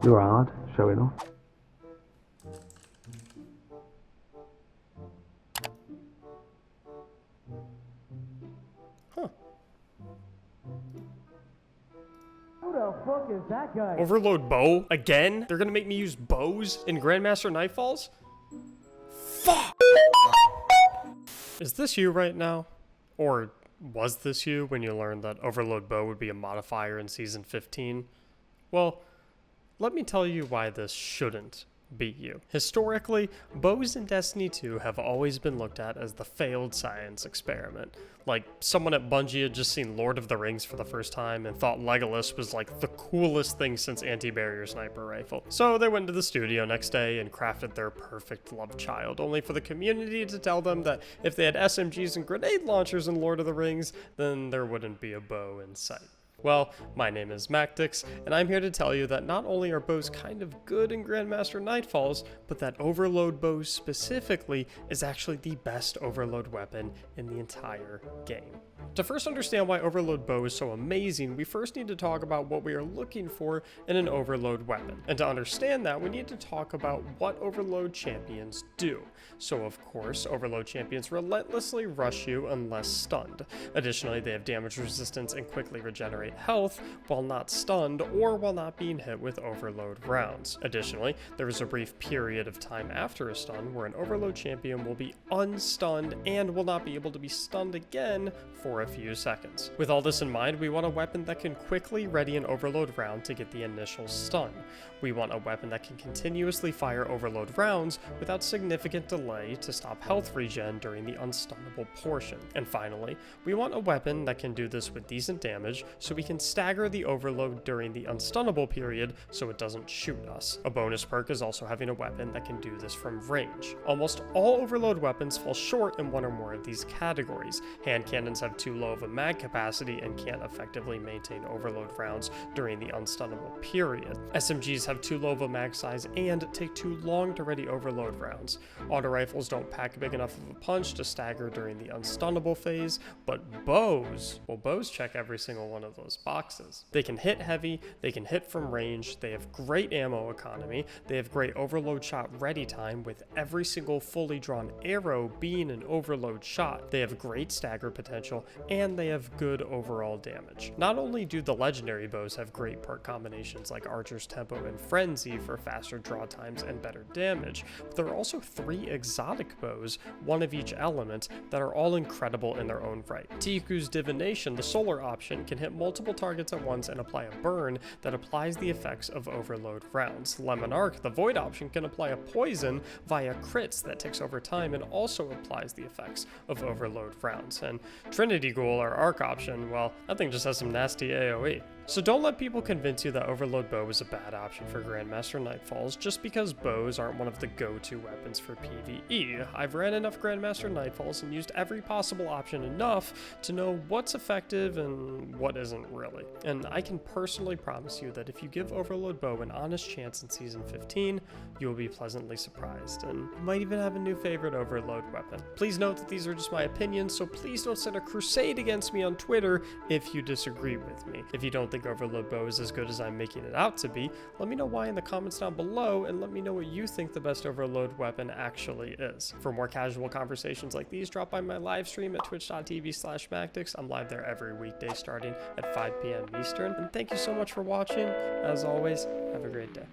You're hard, show it off. Huh. Who the fuck is that guy? Overload bow? Again? They're gonna make me use bows in Grandmaster Nightfalls? Fuck! Is this you right now? Or was this you when you learned that Overload bow would be a modifier in Season 15? Well, let me tell you why this shouldn't be you. Historically, bows in Destiny 2 have always been looked at as the failed science experiment. Like, someone at Bungie had just seen Lord of the Rings for the first time and thought Legolas was like the coolest thing since anti-barrier sniper rifle. So they went to the studio next day and crafted their perfect love child, only for the community to tell them that if they had SMGs and grenade launchers in Lord of the Rings, then there wouldn't be a bow in sight. Well, my name is Mactics, and I'm here to tell you that not only are bows kind of good in Grandmaster Nightfalls, but that Overload bow specifically is actually the best Overload weapon in the entire game. To first understand why Overload bow is so amazing, we first need to talk about what we are looking for in an Overload weapon. And to understand that, we need to talk about what Overload champions do. So of course, Overload champions relentlessly rush you unless stunned. Additionally, they have damage resistance and quickly regenerate health while not stunned or while not being hit with Overload rounds. Additionally, there is a brief period of time after a stun where an Overload champion will be unstunned and will not be able to be stunned again for a few seconds. With all this in mind, we want a weapon that can quickly ready an Overload round to get the initial stun. We want a weapon that can continuously fire Overload rounds without significant delay to stop health regen during the unstunnable portion. And finally, we want a weapon that can do this with decent damage so we can stagger the Overload during the unstunnable period so it doesn't shoot us. A bonus perk is also having a weapon that can do this from range. Almost all Overload weapons fall short in one or more of these categories. Hand cannons have too low of a mag capacity and can't effectively maintain Overload rounds during the unstunnable period. SMGs have too low of a mag size and take too long to ready Overload rounds. Auto rifles don't pack big enough of a punch to stagger during the unstunnable phase, but bows, well, bows check every single one of those boxes. They can hit heavy, they can hit from range, they have great ammo economy, they have great Overload shot ready time with every single fully drawn arrow being an Overload shot. They have great stagger potential, and they have good overall damage. Not only do the legendary bows have great perk combinations like Archer's Tempo and Frenzy for faster draw times and better damage, but there are also 3 exotic bows, one of each element, that are all incredible in their own right. Tiku's Divination, the solar option, can hit multiple targets at once and apply a burn that applies the effects of Overload rounds. Lemon Arc, the Void option, can apply a poison via crits that ticks over time and also applies the effects of Overload rounds. And Trinity Ghoul, our Arc option, well, that thing just has some nasty AoE. So don't let people convince you that Overload bow is a bad option for Grandmaster Nightfalls just because bows aren't one of the go-to weapons for PvE. I've ran enough Grandmaster Nightfalls and used every possible option enough to know what's effective and what isn't really. And I can personally promise you that if you give Overload bow an honest chance in Season 15, you will be pleasantly surprised and you might even have a new favorite Overload weapon. Please note that these are just my opinions, so please don't send a crusade against me on Twitter if you disagree with me. If you don't think Overload bow is as good as I'm making it out to be, let me know why in the comments down below and let me know what you think the best Overload weapon actually is. For more casual conversations like these, drop by my live stream at twitch.tv/Mactics. I'm live there every weekday starting at 5 p.m. Eastern. And thank you so much for watching. As always, have a great day.